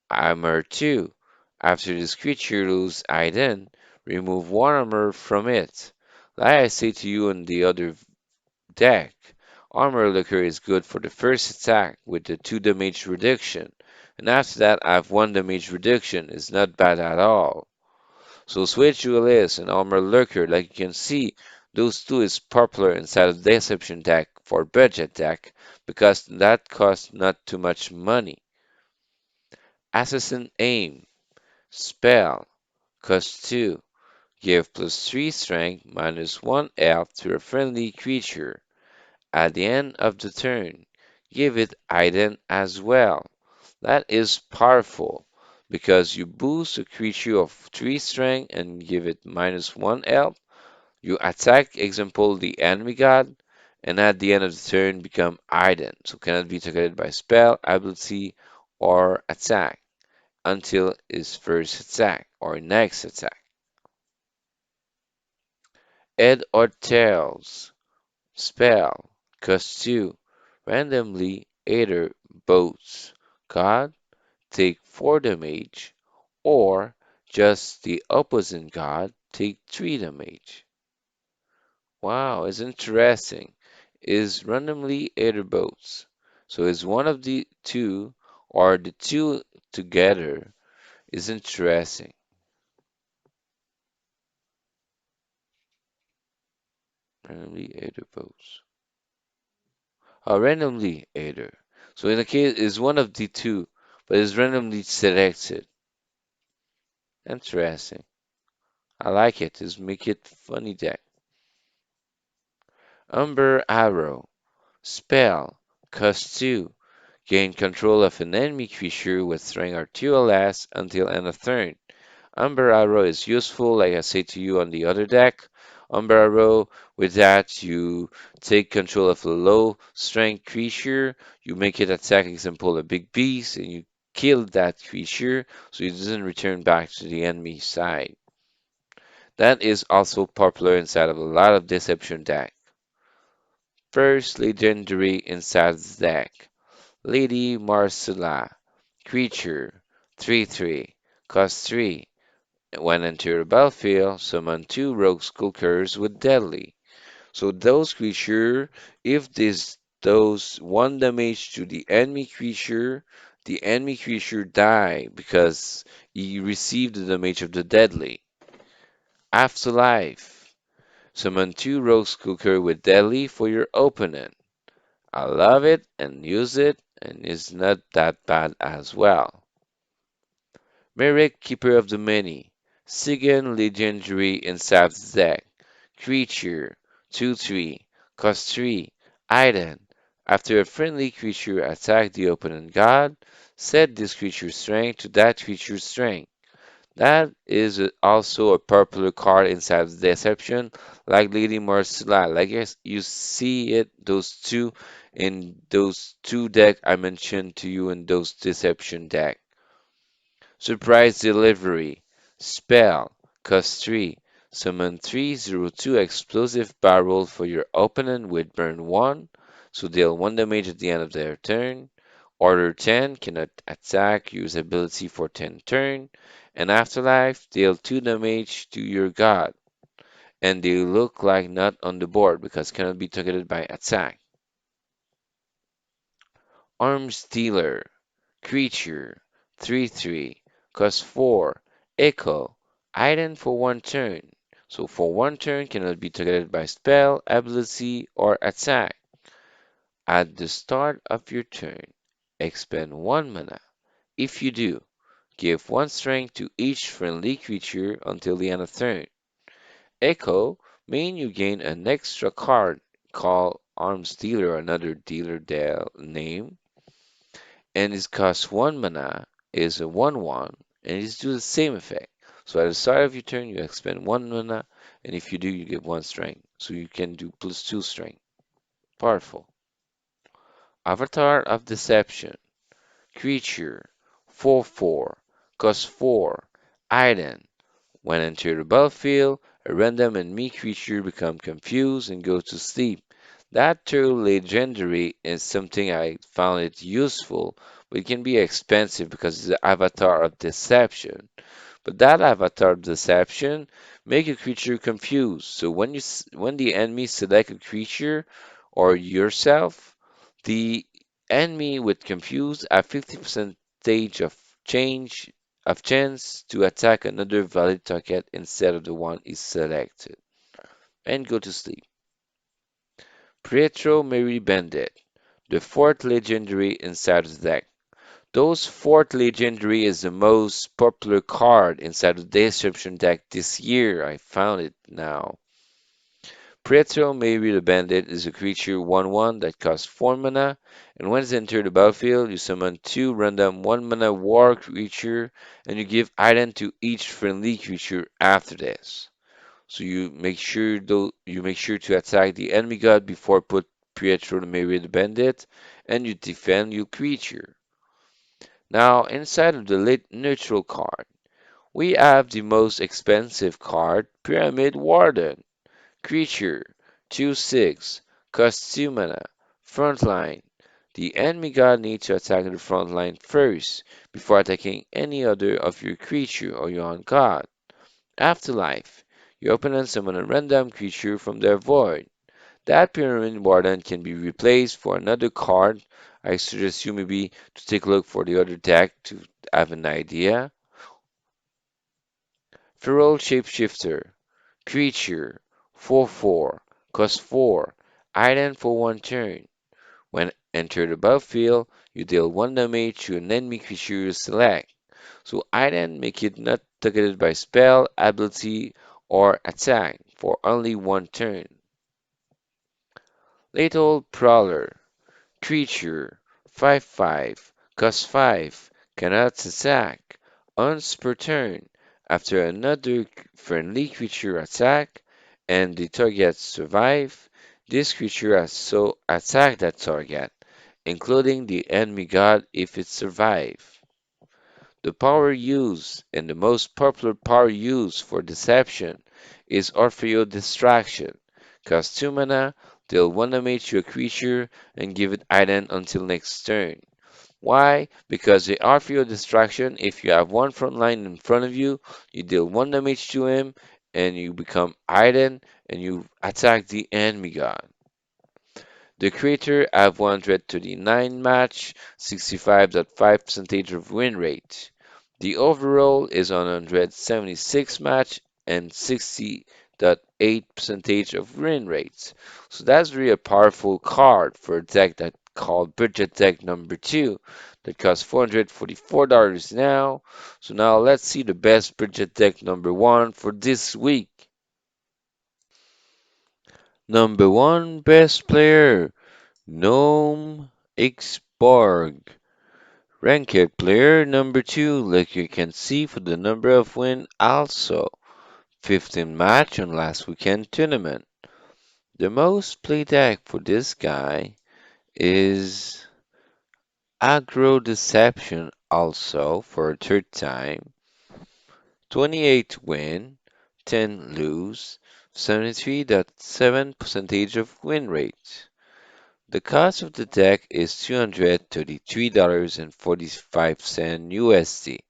Armor 2. After this creature loses item, remove 1 armor from it. Like I say to you in the other deck, Armor Looker is good for the first attack with the 2 damage reduction, and after that I have 1 damage reduction. It's not bad at all. So Switch Duelist and Armor Lurker, like you can see, those two is popular inside of the Deception deck for budget deck because that costs not too much money. Assassin Aim. Spell. Cost 2. Give +3 strength -1 health to a friendly creature. At the end of the turn, give it Ident as well. That is powerful because you boost a creature of 3 strength and give it -1 health. You attack, example, the enemy god, and at the end of the turn become Ident, so cannot be targeted by spell, ability, or attack until its first attack or next attack. Head or Tails. Spell. Cost 2. Randomly either both God take 4 damage or just the opposite God take 3 damage. Wow, it's interesting. Is randomly either both. So is one of the two or the two together is interesting. Randomly either both. Randomly either. So in the case is one of the two, but is randomly selected. Interesting. I like it. Just make it funny deck. Umber Arrow. Spell. Cost 2. Gain control of an enemy creature with strength or 2 or less until end of turn. Umber Arrow is useful, like I said to you on the other deck. Umber Arrow, with that, you take control of a low strength creature, you make it attack, example, a big beast, and you kill that creature so it doesn't return back to the enemy side. That is also popular inside of a lot of Deception deck. First legendary inside the deck. Lady Marcella. Creature. 3/3. Cost 3. When enter the battlefield, summon 2 rogue skulkers with deadly. So those creature, if this does 1 damage to the enemy creature die because he received the damage of the deadly. Afterlife. Summon 2 rogue skulker with deadly for your opponent. I love it and use it, and it's not that bad as well. Merrick, Keeper of the Many. Second legendary inside the deck. Creature. 2/3. Cost 3. Item. After a friendly creature attacks the opponent god, set this creature's strength to that creature's strength. That is also a popular card inside the Deception, like Lady Marcella. Like yes, you see it, those two in those two deck I mentioned to you in those Deception deck. Surprise Delivery. Spell. Cost 3. Summon 3/02 Explosive Barrel for your opponent with burn 1, so deal 1 damage at the end of their turn. Order 10 cannot attack, use ability for 10 turn. And Afterlife, deal 2 damage to your god. And they look like not on the board because cannot be targeted by attack. Arms Dealer. Creature. 3/3. Cost 4. Echo. Item for 1 turn. So for 1 turn cannot be targeted by spell, ability, or attack. At the start of your turn, expend 1 mana. If you do, give 1 strength to each friendly creature until the end of turn. Echo mean you gain an extra card called Arms Dealer, another dealer name, and it costs 1 mana, is a 1/1, and it do the same effect. So at the start of your turn, you expend 1 mana, and if you do, you get 1 strength. So you can do +2 strength. Powerful. Avatar of Deception. Creature. 4/4. Cost 4. Item. When enter the battlefield, a random enemy creature become confused and go to sleep. That third legendary is something I found it useful, but it can be expensive because it's the avatar of deception. But that avatar of deception make a creature confused. So when the enemy select a creature or yourself, the enemy with confused have 50% stage of change of chance to attack another valid target instead of the one is selected and go to sleep. Pietro Mary Bandit, the fourth legendary inside the deck. Those fourth legendary is the most popular card inside of the Disruption deck this year. I found it now. Pietro Maybe the Bandit is a creature 1/1 that costs 4 mana, and when it's entered the battlefield, you summon 2 random 1 mana war creature, and you give item to each friendly creature after this. So you make sure to attack the enemy god before put Pietro the Maybe the Bandit, and you defend your creature. Now, inside of the lit neutral card, we have the most expensive card, Pyramid Warden. Creature 2/6, costs 2 mana. Frontline. The enemy god needs to attack the front line first before attacking any other of your creature or your own god. Afterlife. Your opponent summon a random creature from their void. That Pyramid Warden can be replaced for another card. I suggest you maybe to take a look for the other deck to have an idea. Feral Shapeshifter. Creature 4/4, cost 4, item for 1 turn. When enter the battlefield, you deal 1 damage to an enemy creature you select. So item make it not targeted by spell, ability, or attack for only 1 turn. Lethal Prowler. Creature 5/5, cost 5, cannot attack. Once per turn, after another friendly creature attack and the target survive, this creature has so attack that target, including the enemy god if it survive. The power used and the most popular power used for deception is Orfeo Distraction. Cost 2 mana, deal 1 damage to a creature, and give it item until next turn. Why? Because the Orfeo Distraction, if you have one front line in front of you, you deal 1 damage to him, and you become item, and you attack the enemy god. The creator have 139 match, 65.5% of win rate. The overall is 176 match and 60.8% of win rates. So that's really a powerful card for a deck that called Budget Deck number 2 that costs $444 now. So now let's see the best Budget Deck number 1 for this week. Number 1 best player. NOME XBORG. Ranked player number 2, like you can see for the number of win also. 15 match on last weekend tournament. The most played deck for this guy is Aggro Deception also for a third time. 28 win, 10 lose, 73.7% of win rate. The cost of the deck is $233.45 USD.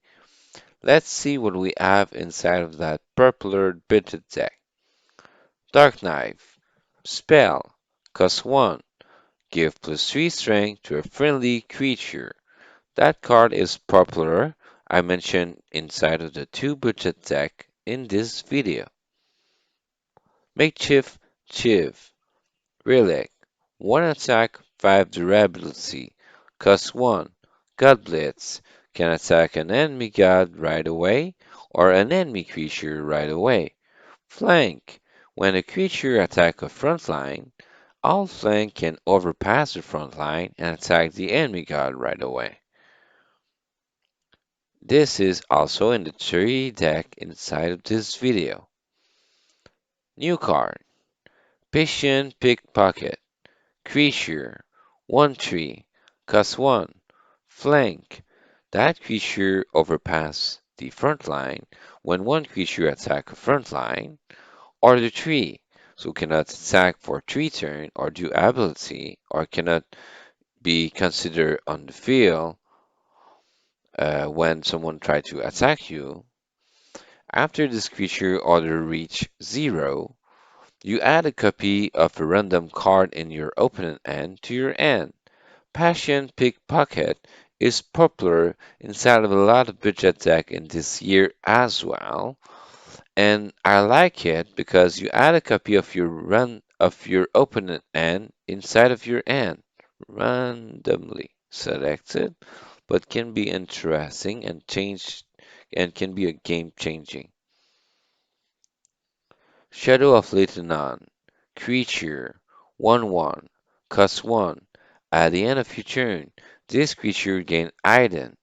Let's see what we have inside of that purple bitter deck. Dark Knife. Spell. Cost 1. Give +3 strength to a friendly creature. That card is popular. I mentioned inside of the 2 budget deck in this video. Makeshift Chief. Relic. 1 attack, 5 durability. Cost 1. God Blitz. Can attack an enemy god right away or an enemy creature right away. Flank. When a creature attacks a front line, all flank can overpass the front line and attack the enemy god right away. This is also in the 3 deck inside of this video. New card. Patient Pickpocket. Creature 1/3, cost 1, flank. That creature overpass the front line when one creature attack a front line, or the tree, so cannot attack for 3 turn or do ability, or cannot be considered on the field when someone try to attack you. After this creature order reach 0, you add a copy of a random card in your opponent hand to your hand. Passion Pickpocket is popular inside of a lot of budget deck in this year as well, and I like it because you add a copy of your opponent hand inside of your hand, randomly selected, but can be interesting and change and can be a game changing. Shadow of Lebanon. Creature 1/1. Cost 1. At the end of your turn, this creature gain Item.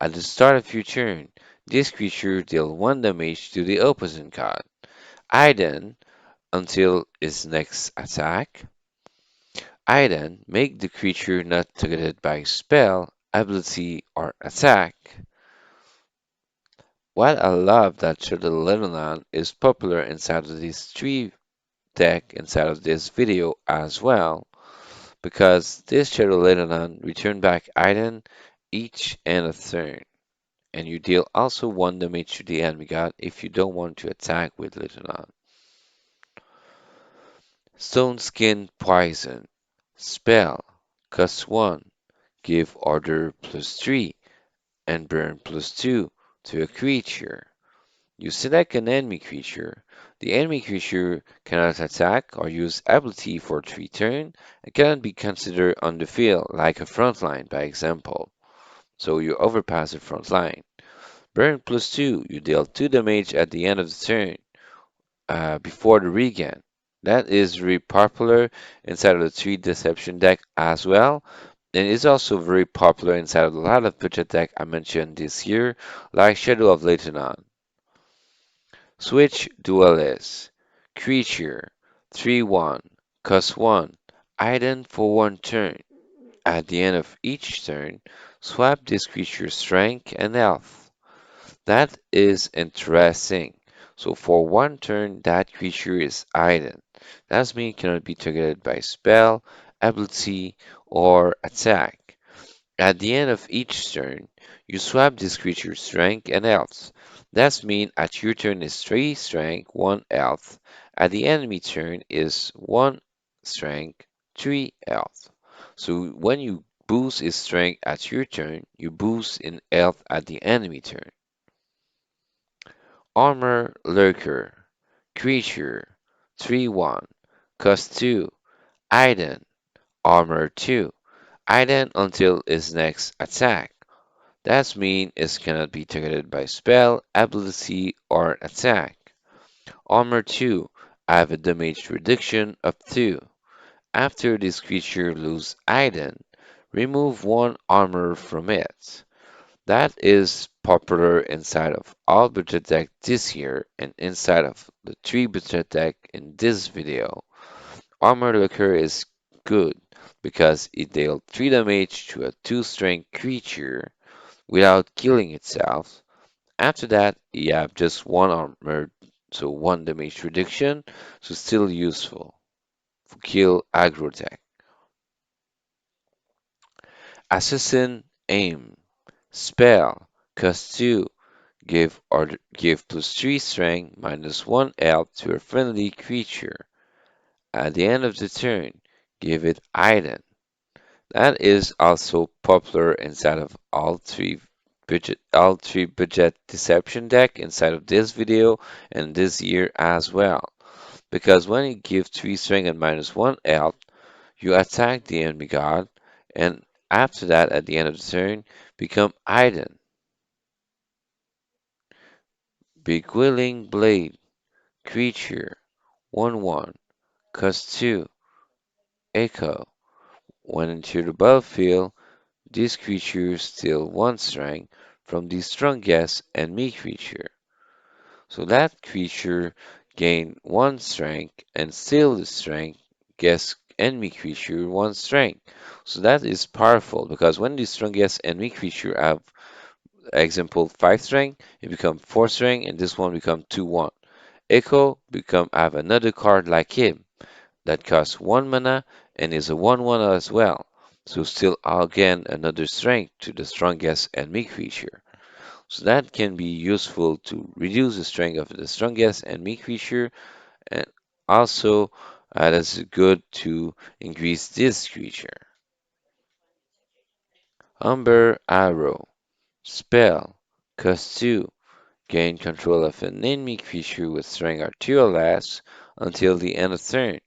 At the start of your turn, this creature deal 1 damage to the opposing card. Item until its next attack. Item make the creature not targeted by spell, ability, or attack. While I love that Shadow Lebanon is popular inside of these three deck inside of this video as well, because this Shadow Lebanon return back item each and a turn, and you deal also 1 damage to the enemy god if you don't want to attack with Lebanon. Stone Skin Poison. Spell. Cost 1. Give order +3 and burn +2 to a creature. You select an enemy creature. The enemy creature cannot attack or use ability for 3 turns and cannot be considered on the field, like a front line, by example. So you overpass the front line. Burn +2, you deal 2 damage at the end of the turn before the regen. That is very popular inside of the 3 Deception deck as well. And is also very popular inside of a lot of budget deck I mentioned this year, like Shadow of Lebanon. Switch Duelist. Creature 3/1. Cost 1. Item for 1 turn. At the end of each turn, swap this creature's strength and health. That is interesting. So for 1 turn, that creature is item. That means it cannot be targeted by spell, ability, or attack. At the end of each turn, you swap this creature's strength and health. That means at your turn is 3 strength, 1 health. At the enemy turn is 1 strength, 3 health. So when you boost his strength at your turn, you boost in health at the enemy turn. Armor Lurker. Creature 3/1. Cost 2. Item. Armor 2. Item until his next attack. That means it cannot be targeted by spell, ability, or attack. Armor 2 have a damage reduction of 2. After this creature loses item, remove 1 armor from it. That is popular inside of all budget deck this year and inside of the 3 budget deck in this video. Armor Looker is good because it deals 3 damage to a 2 strength creature without killing itself. After that, you have just 1 armor, so 1 damage reduction, so still useful for kill aggro tech. Assassin Aim. Spell. Cost 2. Give +3 strength -1 health to a friendly creature. At the end of the turn, give it item. That is also popular inside of all three budget deception deck inside of this video and this year as well. Because when you give 3 strength and -1 health, you attack the enemy god, and after that, at the end of the turn, become item. Beguiling Blade. Creature 1/1. Cost 2. Echo. When into the battlefield, this creature steals 1 strength from the strongest enemy creature. So that creature gain 1 strength and steal the strength, guess enemy creature 1 strength. So that is powerful because when the strongest enemy creature have example 5 strength, it become 4 strength and this one become 2/1. Echo become have another card like him that costs 1 mana and is a 1/1 as well. So still again another strength to the strongest enemy creature. So that can be useful to reduce the strength of the strongest enemy creature, and also that's good to increase this creature. Umber Arrow. Spell. Cost 2. Gain control of an enemy creature with strength or 2 or less until the end of turn.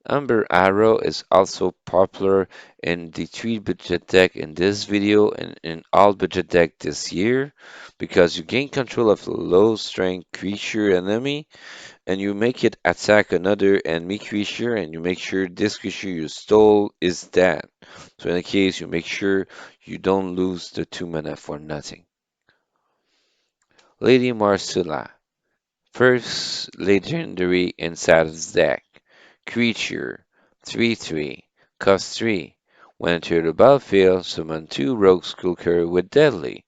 Amber Arrow is also popular in the 3 budget deck in this video and in all budget deck this year because you gain control of a low strength creature enemy and you make it attack another enemy creature and you make sure this creature you stole is dead. So in the case you make sure you don't lose the 2 mana for nothing. Lady Marcella, first legendary inside of the deck. Creature 3/3, cost 3. When entered the battlefield, summon 2 Rogue Skulker with Deadly.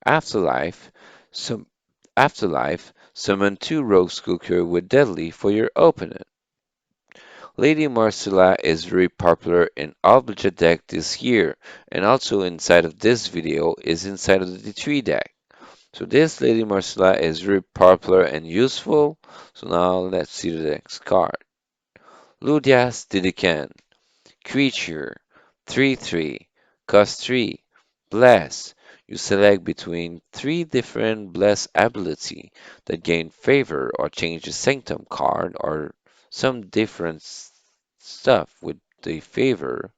Afterlife, sum- summon 2 Rogue Skulker with Deadly for your opponent. Lady Marcella is very popular in all budget deck this year, and also inside of this video is inside of the D3 deck. So this Lady Marcella is very popular and useful. So now let's see the next card. Ludias Didican. Creature 3/3. Cost 3. Bless. You select between 3 different Bless ability that gain favor or change the Sanctum card or some different stuff with the favor.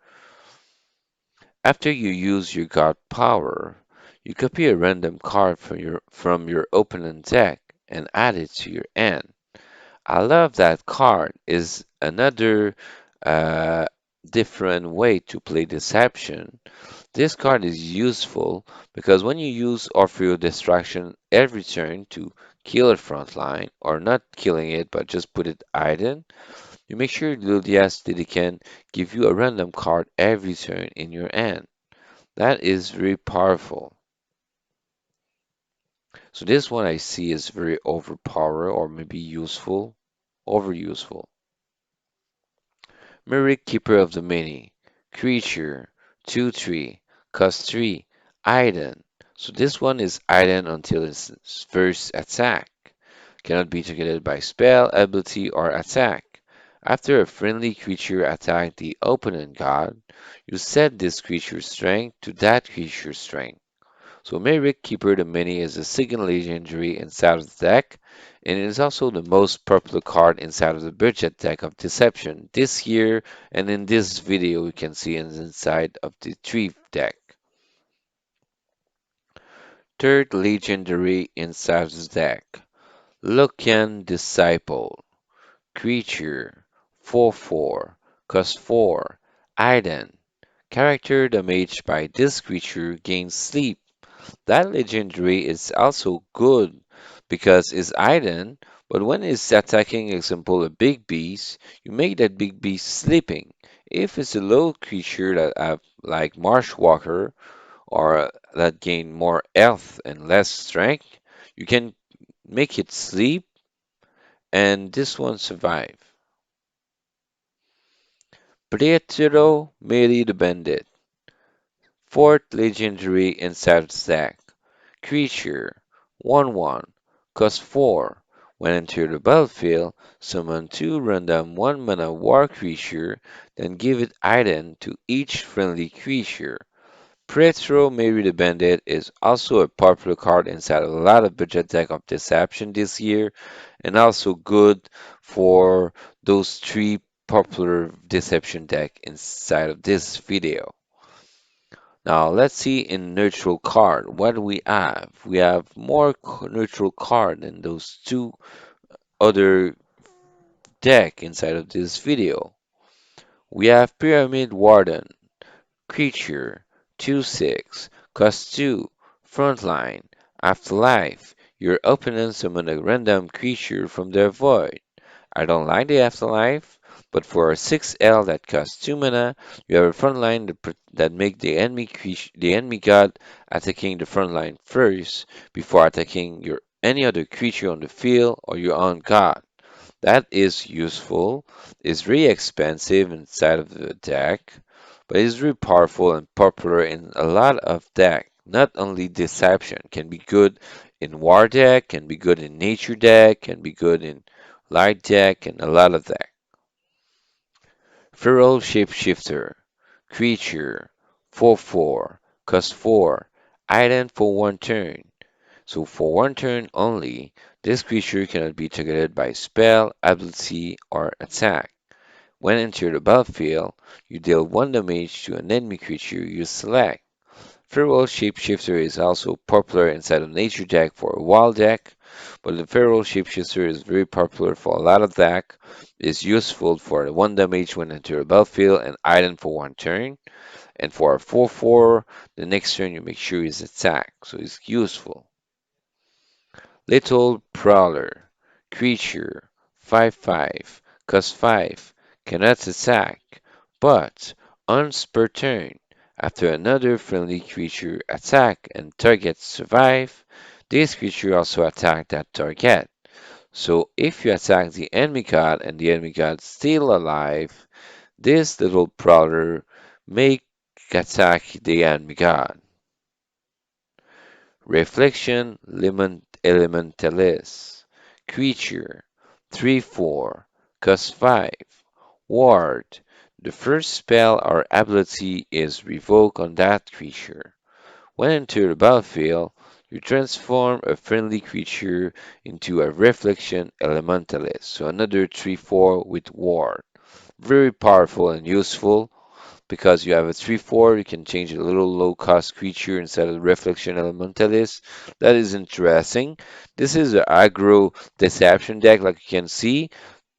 After you use your God power, you copy a random card from your opponent deck and add it to your hand. I love that card is another uh, different way to play Deception. This card is useful because when you use Orfeo Distraction every turn to kill a front line, or not killing it but just put it hidden, you make sure Ludias can give you a random card every turn in your hand. That is very powerful. So this one I see is very overpowered or maybe useful, overuseful. Myric Keeper of the Many. Creature. 2/3. Cost 3. Iden. So this one is Iden until its first attack. Cannot be targeted by spell, ability, or attack. After a friendly creature attacks the opponent god, you set this creature's strength to that creature's strength. So Myric Keeper the Many is the second legendary inside of the deck, and it is also the most popular card inside of the budget deck of Deception this year, and in this video you can see it inside of the Tree deck. Third legendary inside of the deck, Lucian Disciple. Creature 4/4, cost 4, Iden. Character damaged by this creature gains sleep. That legendary is also good because it's Iden, but when it's attacking, example, a big beast, you make that big beast sleeping. If it's a low creature that have like Marshwalker or that gain more health and less strength, you can make it sleep and this one survive. Pietro Mary the Bandit. Fourth legendary inside the stack. Creature 1/1. Cost 4. When enter the battlefield, summon 2 random 1 mana war creature, then give it item to each friendly creature. Pietro Mary the Bandit is also a popular card inside a lot of budget deck of Deception this year, and also good for those 3 popular Deception deck inside of this video. Now let's see in neutral card what do we have. We have more neutral card than those 2 other deck inside of this video. We have Pyramid Warden. Creature 2/6, cost 2, frontline, afterlife. Your opponent summon a random creature from their void. I don't like the afterlife, but for a 6L that costs 2 mana, you have a frontline that make the enemy god attacking the frontline first before attacking your any other creature on the field or your own god. That is useful. It's very expensive inside of the deck, but it's very powerful and popular in a lot of deck. Not only Deception, can be good in War deck, can be good in Nature deck, can be good in Light deck, and a lot of deck. Feral Shapeshifter. Creature 4/4, cost 4, item for 1 turn. So for 1 turn only, this creature cannot be targeted by spell, ability, or attack. When enter the battlefield, you deal 1 damage to an enemy creature you select. Feral Shapeshifter is also popular inside of nature deck for a wild deck, but the Feral Shapeshifter is very popular for a lot of deck. It's useful for the 1 damage when enter the battlefield and item for 1 turn. And for a 4/4, the next turn you make sure is attack, so it's useful. Little Prowler, creature, 5/5, cost 5, cannot attack, but once per turn, after another friendly creature attack and target survive, this creature also attack that target. So if you attack the enemy god and the enemy god still alive, this little prowler may attack the enemy god. Reflection Elementalis. Creature. 3/4. Cost 5. Ward. The first spell or ability is revoked on that creature. When enter the battlefield, you transform a friendly creature into a Reflection Elementalist, so another 3/4 with Ward. Very powerful and useful because you have a 3/4, you can change a little low cost creature instead of Reflection Elementalist. That is interesting. This is an aggro deception deck, like you can see.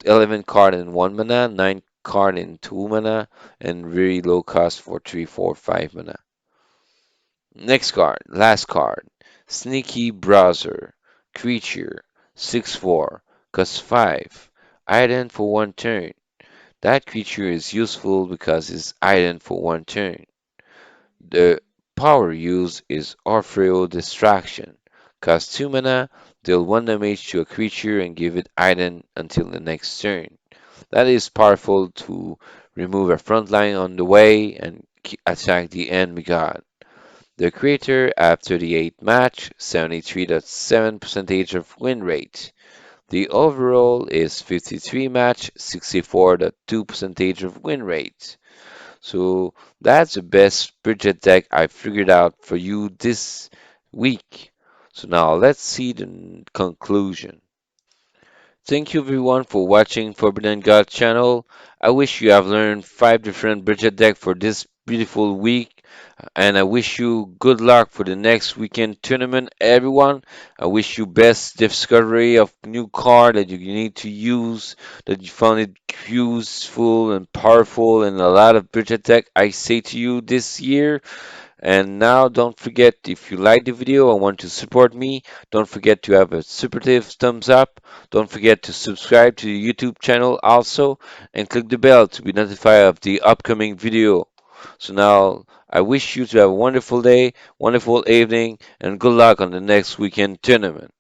11 card in 1 mana, 9 card in 2 mana, and very low cost for 3, 4, 5 mana. Next card, last card. Sneaky Browser. Creature. 6/4. Cost 5. Item for 1 turn. That creature is useful because it's idle for 1 turn. The power use is Orfeo Distraction. Cost 2 mana, deal 1 damage to a creature and give it idle until the next turn. That is powerful to remove a front line on the way and attack the enemy god. The creator at 38 match, 73.7% of win rate. The overall is 53 match, 64.2% of win rate. So that's the best budget deck I figured out for you this week. So now let's see the conclusion. Thank you everyone for watching Forbidden God channel. I wish you have learned 5 different budget deck for this beautiful week. And I wish you good luck for the next weekend tournament, everyone. I wish you best discovery of new card that you need to use, that you found it useful and powerful and a lot of budget deck I say to you this year. And now don't forget, if you like the video and want to support me, don't forget to have a supportive thumbs up. Don't forget to subscribe to the YouTube channel also and click the bell to be notified of the upcoming video. So now I wish you to have a wonderful day, wonderful evening, and good luck on the next weekend tournament.